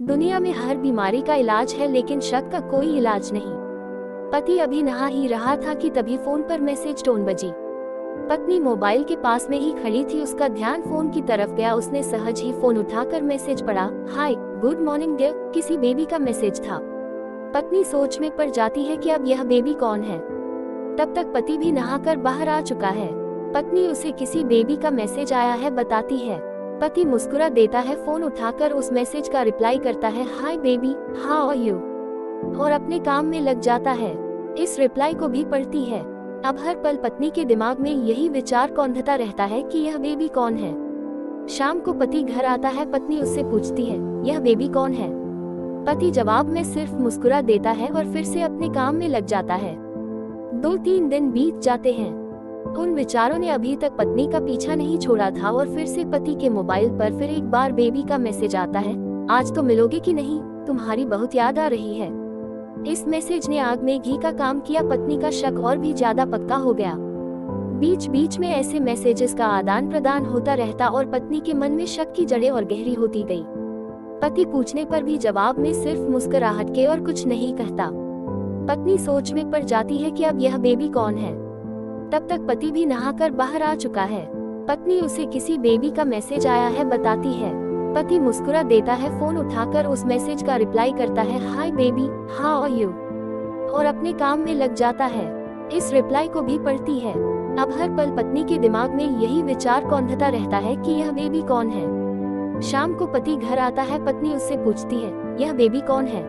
दुनिया में हर बीमारी का इलाज है, लेकिन शक का कोई इलाज नहीं। पति अभी नहा ही रहा था कि तभी फोन पर मैसेज टोन बजी। पत्नी मोबाइल के पास में ही खड़ी थी, उसका ध्यान फोन की तरफ गया। उसने सहज ही फोन उठाकर मैसेज पढ़ा। हाय, गुड मॉर्निंग डियर। किसी बेबी का मैसेज था। पत्नी सोच में पड़ जाती है कि अब यह बेबी कौन है। तब तक पति भी नहाकर बाहर आ चुका है। पत्नी उसे किसी बेबी का मैसेज आया है बताती है। पति मुस्कुरा देता है, फोन उठाकर उस मैसेज का रिप्लाई करता है, hi baby, how are you, और अपने काम में लग जाता है। इस रिप्लाई को भी पढ़ती है। अब हर पल पत्नी के दिमाग में यही विचार कौंधता रहता है कि यह बेबी कौन है। शाम को पति घर आता है। पत्नी उससे पूछती है, यह बेबी कौन है। पति जवाब में सिर्फ मुस्कुरा देता है और फिर से अपने काम में लग जाता है। 2-3 दिन बीत जाते हैं। उन विचारों ने अभी तक पत्नी का पीछा नहीं छोड़ा था और फिर से पति के मोबाइल पर फिर एक बार बेबी का मैसेज आता है। आज तो मिलोगे कि नहीं, तुम्हारी बहुत याद आ रही है। इस मैसेज ने आग में घी का काम किया। पत्नी का शक और भी ज्यादा पक्का हो गया। बीच बीच में ऐसे मैसेजेस का आदान प्रदान होता रहता और पत्नी के मन में शक की जड़ें और गहरी होती गई। पति पूछने पर भी जवाब में सिर्फ मुस्कुराहट के और कुछ नहीं कहता। पत्नी सोच में पड़ जाती है कि अब यह बेबी कौन है। तब तक पति भी नहाकर बाहर आ चुका है। पत्नी उसे किसी बेबी का मैसेज आया है बताती है। पति मुस्कुरा देता है, फोन उठाकर उस मैसेज का रिप्लाई करता है, hi baby, how are you, और अपने काम में लग जाता है। इस रिप्लाई को भी पढ़ती है। अब हर पल पत्नी के दिमाग में यही विचार कौंधता रहता है कि यह बेबी कौन है। शाम को पति घर आता है। पत्नी उससे पूछती है, यह बेबी कौन है।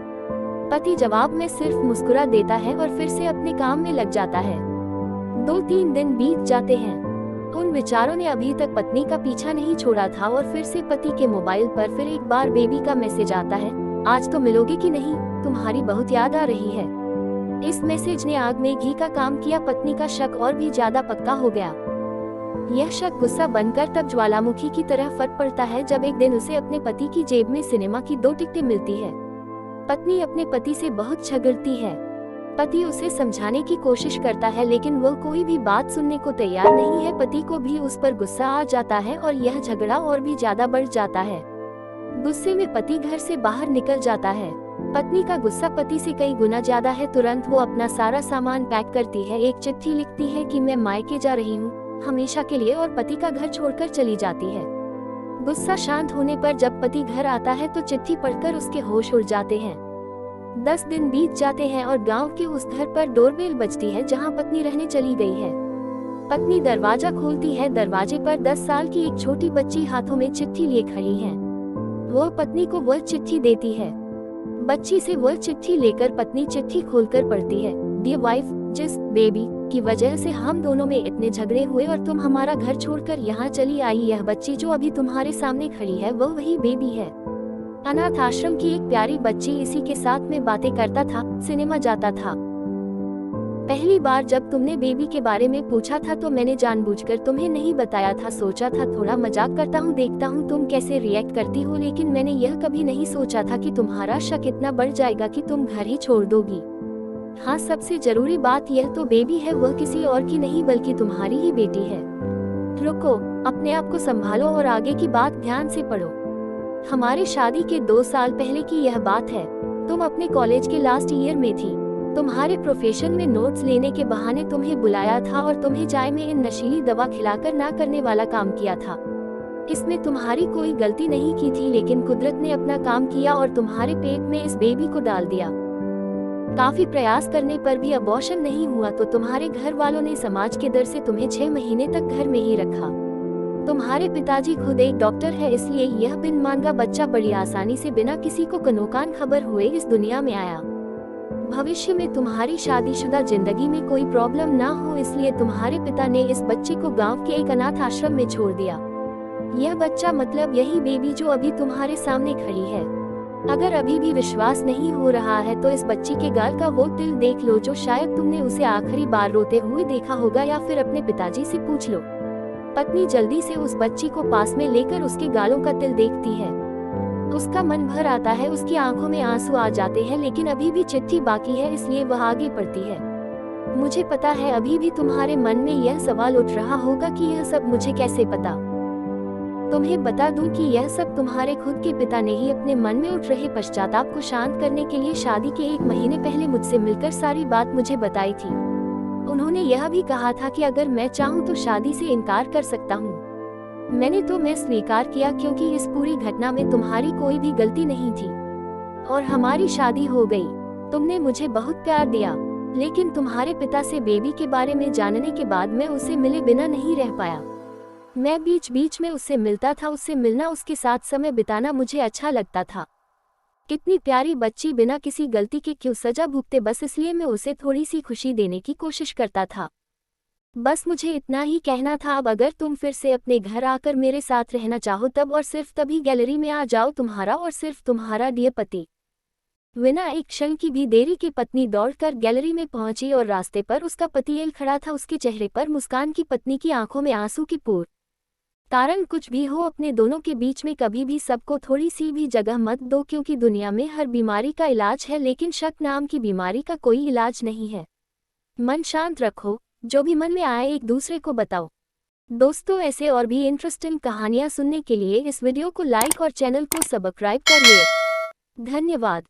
पति जवाब में सिर्फ मुस्कुरा देता है और फिर से अपने काम में लग जाता है। 2-3 दिन बीत जाते हैं। उन विचारों ने अभी तक पत्नी का पीछा नहीं छोड़ा था और फिर से पति के मोबाइल पर फिर एक बार बेबी का मैसेज आता है। आज तो मिलोगे कि नहीं, तुम्हारी बहुत याद आ रही है। इस मैसेज ने आग में घी का काम किया। पत्नी का शक और भी ज्यादा पक्का हो गया। यह शक गुस्सा बनकर तब ज्वालामुखी की तरह फट पड़ता है जब एक दिन उसे अपने पति की जेब में सिनेमा की 2 टिकटें मिलती है। पत्नी अपने पति से बहुत झगड़ती है। पति उसे समझाने की कोशिश करता है, लेकिन वो कोई भी बात सुनने को तैयार नहीं है। पति को भी उस पर गुस्सा आ जाता है और यह झगड़ा और भी ज्यादा बढ़ जाता है। गुस्से में पति घर से बाहर निकल जाता है। पत्नी का गुस्सा पति से कई गुना ज्यादा है। तुरंत वो अपना सारा सामान पैक करती है, एक चिट्ठी लिखती है कि मैं मायके जा रही हूँ हमेशा के लिए, और पति का घर छोड़कर चली जाती है। गुस्सा शांत होने पर जब पति घर आता है तो चिट्ठी पढ़कर उसके होश उड़ जाते हैं। 10 दिन बीत जाते हैं और गांव के उस घर पर डोरबेल बजती है जहां पत्नी रहने चली गई है। पत्नी दरवाजा खोलती है। दरवाजे पर 10 साल की एक छोटी बच्ची हाथों में चिट्ठी लिए खड़ी है। वो पत्नी को वह चिट्ठी देती है। बच्ची से वह चिट्ठी लेकर पत्नी चिट्ठी खोलकर पढ़ती है, डियर वाइफ, जिस बेबी की वजह से हम दोनों में इतने झगड़े हुए और तुम हमारा घर छोड़कर यहाँ चली आई, यह बच्ची जो अभी तुम्हारे सामने खड़ी है वो वही बेबी है। अनाथ आश्रम की एक प्यारी बच्ची इसी के साथ में बातें करता था, सिनेमा जाता था। पहली बार जब तुमने बेबी के बारे में पूछा था तो मैंने जानबूझकर तुम्हें नहीं बताया था। सोचा था थोड़ा मजाक करता हूँ, देखता हूँ तुम कैसे रिएक्ट करती हो, लेकिन मैंने यह कभी नहीं सोचा था कि तुम्हारा शक इतना बढ़ जाएगा कि तुम घर ही छोड़ दोगी। हाँ, सबसे जरूरी बात यह तो बेबी है वह किसी और की नहीं बल्कि तुम्हारी ही बेटी है। रुको, अपने आप को संभालो और आगे की बात ध्यान से पढ़ो। हमारे शादी के 2 साल पहले की यह बात है। तुम अपने कॉलेज के लास्ट ईयर में थी। तुम्हारे प्रोफेशन में नोट्स लेने के बहाने तुम्हें बुलाया था और तुम्हें चाय में इन नशीली दवा खिलाकर ना करने वाला काम किया था। इसमें तुम्हारी कोई गलती नहीं की थी, लेकिन कुदरत ने अपना काम किया और तुम्हारे पेट में इस बेबी को डाल दिया। काफी प्रयास करने पर भी अबॉर्शन नहीं हुआ तो तुम्हारे घर वालों ने समाज के डर से तुम्हें 6 महीने तक घर में ही रखा। तुम्हारे पिताजी खुद एक डॉक्टर है, इसलिए यह बिन मांगा बच्चा बड़ी आसानी से बिना किसी को कनोकान खबर हुए इस दुनिया में आया। भविष्य में तुम्हारी शादीशुदा जिंदगी में कोई प्रॉब्लम ना हो, इसलिए तुम्हारे पिता ने इस बच्चे को गांव के एक अनाथ आश्रम में छोड़ दिया। यह बच्चा मतलब यही बेबी जो अभी तुम्हारे सामने खड़ी है। अगर अभी भी विश्वास नहीं हो रहा है तो इस बच्ची के गाल का वो तिल देख लो जो शायद तुमने उसे आखिरी बार रोते हुए देखा होगा, या फिर अपने पिताजी से पूछ लो। पत्नी जल्दी से उस बच्ची को पास में लेकर उसके गालों का तिल देखती है। उसका मन भर आता है, उसकी आंखों में आंसू आ जाते हैं, लेकिन अभी भी चिट्ठी बाकी है इसलिए वह आगे बढ़ती है। मुझे पता है अभी भी तुम्हारे मन में यह सवाल उठ रहा होगा कि यह सब मुझे कैसे पता। तुम्हें बता दूं कि यह सब तुम्हारे खुद के पिता ने ही अपने मन में उठ रहे पश्चाताप को शांत करने के लिए शादी के 1 महीने पहले मुझसे मिलकर सारी बात मुझे बताई थी। उन्होंने यह भी कहा था कि अगर मैं चाहूँ तो शादी से इनकार कर सकता हूँ। मैं स्वीकार किया क्योंकि इस पूरी घटना में तुम्हारी कोई भी गलती नहीं थी और हमारी शादी हो गई। तुमने मुझे बहुत प्यार दिया, लेकिन तुम्हारे पिता से बेबी के बारे में जानने के बाद मैं उसे मिले बिना नहीं रह पाया। मैं बीच बीच में उससे मिलता था, उससे मिलना, उसके साथ समय बिताना मुझे अच्छा लगता था। कितनी प्यारी बच्ची, बिना किसी गलती के क्यों सजा भुगते, बस इसलिए मैं उसे थोड़ी सी खुशी देने की कोशिश करता था। बस मुझे इतना ही कहना था। अब अगर तुम फिर से अपने घर आकर मेरे साथ रहना चाहो तब और सिर्फ तभी गैलरी में आ जाओ, तुम्हारा और सिर्फ तुम्हारा डियर पति। बिना एक क्षण की भी देरी के पत्नी दौड़कर गैलरी में पहुंची और रास्ते पर उसका पति एल खड़ा था, उसके चेहरे पर मुस्कान की, पत्नी की आंखों में आंसू की पूर। कारण कुछ भी हो, अपने दोनों के बीच में कभी भी सबको थोड़ी सी भी जगह मत दो, क्योंकि दुनिया में हर बीमारी का इलाज है, लेकिन शक नाम की बीमारी का कोई इलाज नहीं है। मन शांत रखो, जो भी मन में आए एक दूसरे को बताओ। दोस्तों, ऐसे और भी इंटरेस्टिंग कहानियां सुनने के लिए इस वीडियो को लाइक और चैनल को सब्सक्राइब करिए। धन्यवाद।